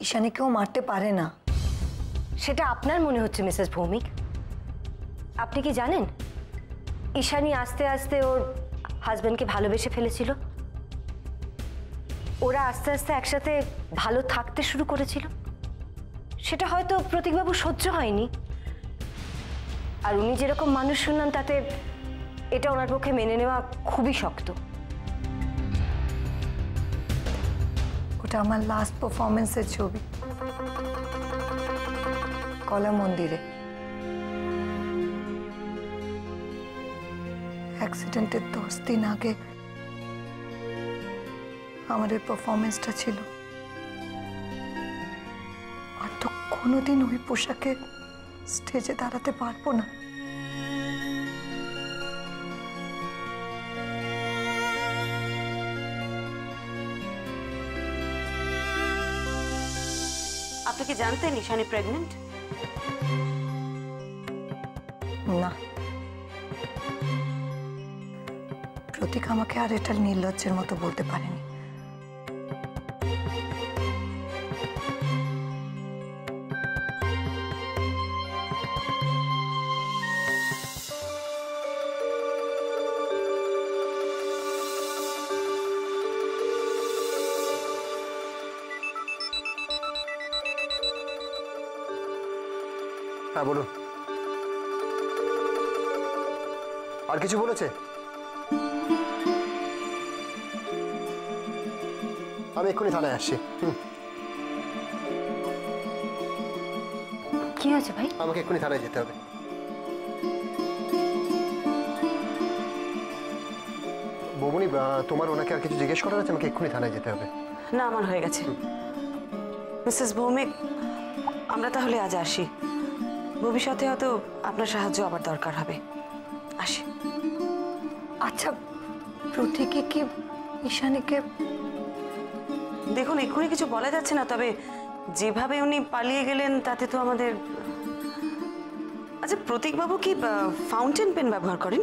ঈশানীকেও মারতে পারে না। সেটা আপনার মনে হচ্ছে মিসেস ভৌমিক। আপনি কি জানেন ঈশানী আস্তে আস্তে ওর হাজবেন্ডকে ভালোবেসে ফেলেছিল। ওরা আস্তে আস্তে একসাথে ভালো থাকতে শুরু করেছিল। সেটা হয়তো প্রতীকবাবু সহ্য হয়নি, আর উনি যেরকম মানুষ শুনলাম তাতে এটা ওনার পক্ষে মেনে নেওয়া খুবই শক্ত। ওটা আমার লাস্ট পারফরমেন্সের ছবি, কলা মন্দিরে। অ্যাক্সিডেন্টের 10 দিন আগে আমার এই পারফরমেন্সটা ছিল। আর তো কোনোদিন ওই পোশাকে স্টেজে দাঁড়াতে পারবো না। আপনি কি জানতেন ঈশানী প্রেগনেন্ট? না, প্রতীক আমাকে আর এটা নির্লজ্জের মতো বলতে পারেনি। হ্যাঁ বলুন, আর কিছু বলেছে? আমি এক্ষুনি থানায় আসছি। কি হয়েছে ভাই? আমাকে এক্ষুনি থানায় যেতে হবে। বৌমনি, তোমার ওনাকে আর কিছু জিজ্ঞেস করার আছে? আমাকে এক্ষুনি থানায় যেতে হবে। না, আমার হয়ে গেছে। মিসেস ভৌমিক, আমরা তাহলে আজ আসি। ভবিষ্যতে হয়তো আপনার সাহায্য আবার দরকার হবে। আসি। আচ্ছা, প্রতীকে কি ঈশানীকে? দেখুন, এক্ষুনি কিছু বলা যাচ্ছে না, তবে যেভাবে উনি পালিয়ে গেলেন তাতে তো আমাদের... আচ্ছা, প্রতীকবাবু কি ফাউন্টেন পেন ব্যবহার করেন?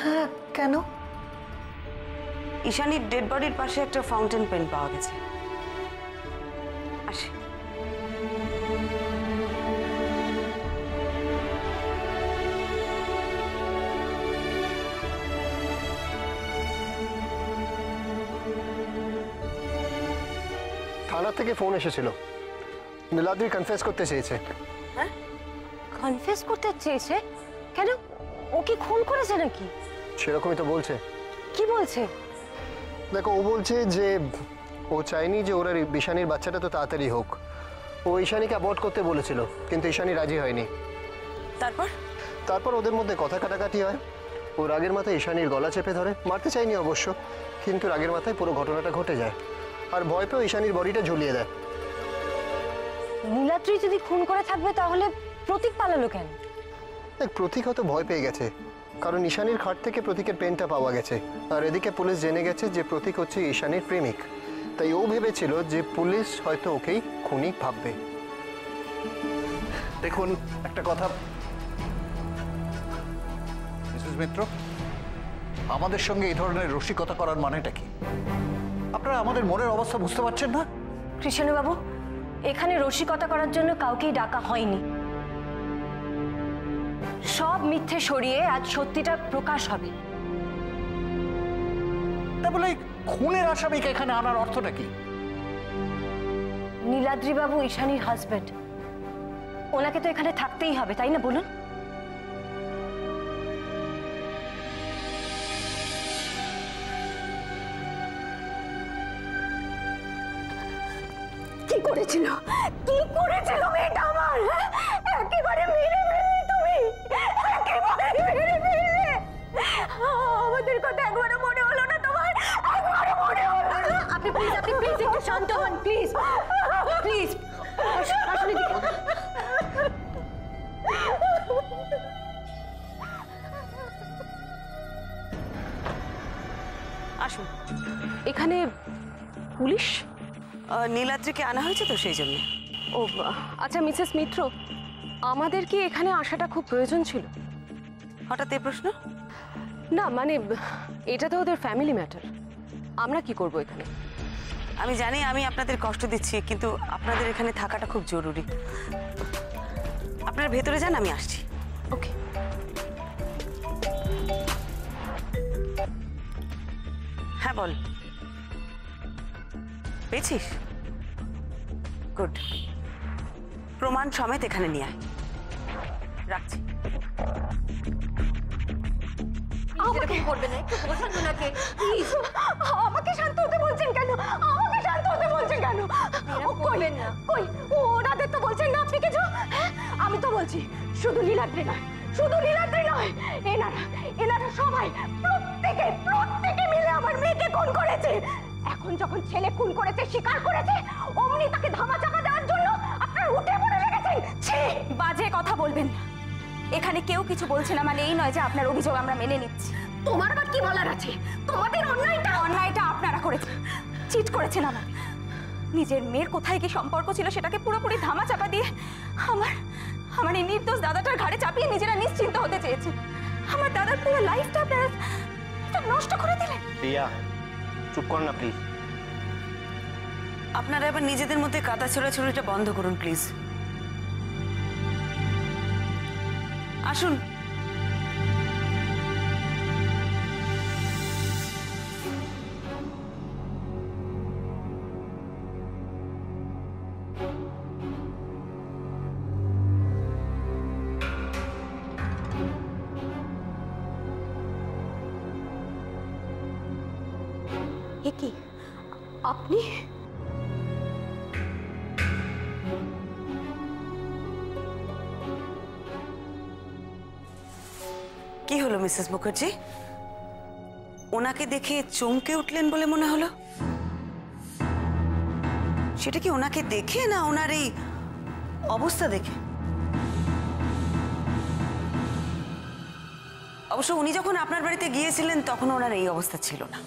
হ্যাঁ, কেন? ঈশানীর ডেড বডির পাশে একটা ফাউন্টেন পেন পাওয়া গেছে। আসি। থানা থেকে ফোন এসেছিল, নীলাদ্রি কনফেস করতে চেয়েছে। হ্যাঁ, কনফেস করতে চেয়েছে? কেন? ও কি খুন করেছে নাকি? সেরকমই তো বলছে। কি বলছে? দেখো, ও বলছে যে ও চায়নি যে ওরা ঈশানীর বাচ্চাটা তো তাড়াতাড়ি হোক। ও ঈশানীকে অ্যাবর্ট করতে বলেছিল, কিন্তু ঈশানী রাজি হয়নি। তারপর ওদের মধ্যে কথা কাটাকাটি হয়। ও রাগের মাথায় ঈশানীর গলা চেপে ধরে, মারতে চায়নি অবশ্য, কিন্তু রাগের মাথায় পুরো ঘটনাটা ঘটে যায়। আর ভয় পেয়ে ঈশানীর বডিটা ঝুলিয়ে দেয়। নীলাদ্রি যদি খুন করে থাকবে তাহলে প্রতীক পালালো কেন? দেখ, প্রতীক হয়তো ভয় পেয়ে গেছে, কারণ ঈশানীর খাট থেকে প্রতীকের পেনটা পাওয়া গেছে। আর এদিকে পুলিশ জেনে গেছে যে প্রতীক হচ্ছে ঈশানীর প্রেমিক। তাই ও ভেবেছিল যে পুলিশ হয়তো ওকেই খুনি ভাববে। দেখুন, একটা কথা মিসেস মিত্র, আমাদের সঙ্গে এই ধরনের রসিকতা করার মানেটা কি? আপনারা আমাদের মনের অবস্থা বুঝতে পারছেন না? কৃষ্ণবাবু, এখানে রসিকতা করার জন্য কাউকেই ডাকা হয়নি। সব মিথ্যে সরিয়ে আজ সত্যিটা প্রকাশ হবে। তা বলে খুনের আসামিকে এখানে আনার অর্থটা কি? নীলাদ্রি বাবু ঈশানীর হাজবেন্ড, ওনাকে তো এখানে থাকতেই হবে, তাই না বলুন? কি করেছিল মেয়েটা আমার? একেবারে মেরে ফেললে তুমি, একেবারে মেরে ফেললে। আমাদের কথা একবারও মনে হলো না তোমার? একবারও মনে হলো না? আপনি প্লিজ একটু শান্ত হন, প্লিজ প্লিজ। আসলে আসুন। এখানে পুলিশ? নীলাদ্রিকে আনা হয়েছে তো, সেই জন্য। ও আচ্ছা মিসেস মিত্র, আমাদের কি এখানে আসাটা খুব প্রয়োজন ছিল? হঠাৎ এই প্রশ্ন? না মানে এটা তো ওদের ফ্যামিলি ম্যাটার, আমরা কি করব এখানে? আমি জানি আমি আপনাদের কষ্ট দিচ্ছি, কিন্তু আপনাদের এখানে থাকাটা খুব জরুরি। আপনারা ভেতরে যান, আমি আসছি। ওকে। হ্যাঁ বল, পেয়েছিস? গুড। প্রমাণ সমেত এখানে নিয়ে আয়। রাখছি। আমাকে করবে না, একটু বোঝান ওনাকে প্লিজ। আমাকে শান্ত হতে বলছেন কেন? আমাকে শান্ত হতে বলছেন কেন? করবেন না। কই ওনাদের তো বলছেন না আপনি কিছু। আমি তো বলছি শুধু নীলাদ্রি নয়, শুধু নীলাদ্রি নয়, এনারা সবাই প্রত্যেকে মিলে আমার মেয়েকে খুন করেছে। এখন যখন ছেলে খুন করেছে, স্বীকার করেছে, অমনি তাকে ধামাচাপা দেওয়ার জন্য আপনারা উঠে পড়ে লেগেছেন। ছি, বাজে কথা বলবেন না। এখানে কেউ কিছু বলছে না মানে এই নয় যে আপনার অভিযোগ আমরা মেনে নিচ্ছি। তোমার আবার কি বলার আছে? তোমাদের অন্যায়টা আপনারা করেছেন, চিট করেছেন আমাদের। নিজের মেয়ের কোথায় কি সম্পর্ক ছিল সেটাকে পুরোপুরি ধামাচাপা দিয়ে আমার এই নির্দোষ দাদাটার ঘাড়ে চাপিয়ে নিজেরা নিশ্চিন্ত হতে চেয়েছেন। আমার দাদার পুরো লাইফটা আপনারা নষ্ট করে দিলেন। রিয়া, চুপ কর না প্লিজ। আপনারা এবার নিজেদের মধ্যে কাদা ছোড়াছুড়িটা বন্ধ করুন প্লিজ। আসুন। এ কি আপনি? কি হলো মিসেস মুখার্জি? ওনাকে দেখে চমকে উঠলেন বলে মনে হলো। সেটা কি ওনাকে দেখে না ওনার এই অবস্থা দেখে? অবশ্য উনি যখন আপনার বাড়িতে গিয়েছিলেন তখন ওনার এই অবস্থা ছিল না।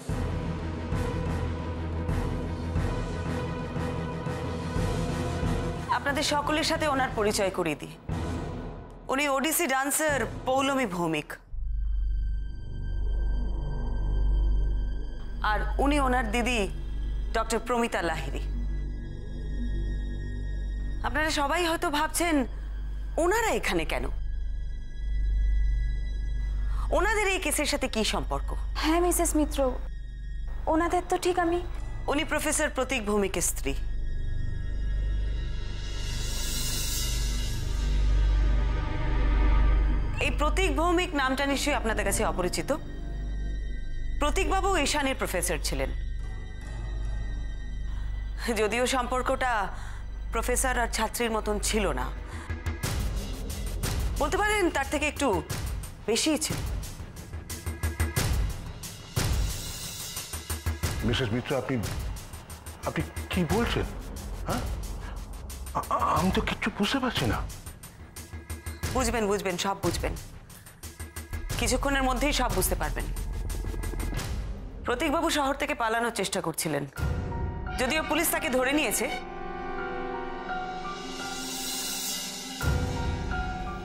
আপনাদের সকলের সাথে ওনার পরিচয় করিয়ে দিই। উনি ওডিসি ডান্সার পৌলমী ভৌমিক, আর উনি ওনার দিদি ডক্টর প্রমিতা লাহিড়ী। আপনারা সবাই হয়তো ভাবছেন ওনারা এখানে কেন, ওনাদের এই কেসের সাথে কি সম্পর্ক? হ্যাঁ মিসেস মিত্র, ওনাদের তো ঠিক আমি। উনি প্রফেসর প্রতীক ভৌমিকের স্ত্রী। এই প্রতীক ভৌমিক নামটা নিশ্চয়ই আপনাদের কাছে অপরিচিত। প্রতীকবাবু ঈশানীর প্রফেসর ছিলেন, যদিও সম্পর্কটা প্রফেসর আর ছাত্রীর মতন ছিল না, বলতে পারেন তার থেকে একটু বেশিই ছিল। মিসেস মিত্র, আপনি কি বলছেন? হ্যাঁ, আমি তো কিচ্ছু বুঝতে পারছি না। বুঝবেন, সব বুঝবেন। কিছুক্ষণের মধ্যেই সব বুঝতে পারবেন। প্রতীকবাবু শহর থেকে পালানোর চেষ্টা করছিলেন, যদিও পুলিশ তাকে ধরে নিয়েছে।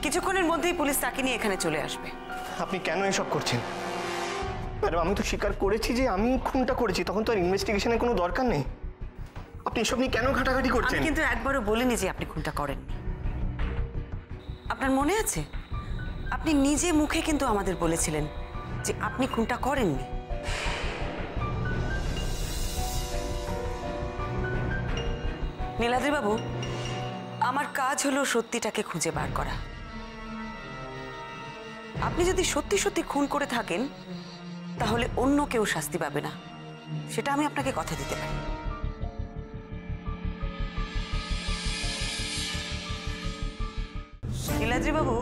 কিছুক্ষণের মধ্যেই পুলিশ তাকে নিয়ে এখানে চলে আসবে। আপনি কেন এসব করছেন ম্যাডাম? আমি তো স্বীকার করেছি যে আমি খুনটা করেছি, তখন তো আর ইনভেস্টিগেশনের কোনো দরকার নেই। আপনি এসব নিয়ে কেন ঘাটাঘাটি করছেন? আমি কিন্তু একবারও বলিনি যে আপনি খুনটা করেননি। আপনার মনে আছে, আপনি নিজে মুখে কিন্তু আমাদের বলেছিলেন যে আপনি খুনটা করেননি। নীলাদ্রি বাবু, আমার কাজ হলো সত্যিটাকে খুঁজে বার করা। আপনি যদি সত্যি সত্যি খুন করে থাকেন তাহলে অন্য কেউ শাস্তি পাবে না, সেটা আমি আপনাকে কথা দিতে পারি। নীলাদ্রি বাবু,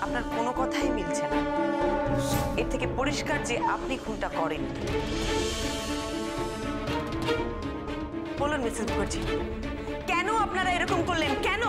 আপনার কোনো কথাই মিলছে না। এর থেকে পরিষ্কার যে আপনি খুনটা করেন। বলুন মিসেস মুখার্জি, কেন আপনারা এরকম করলেন? কেন?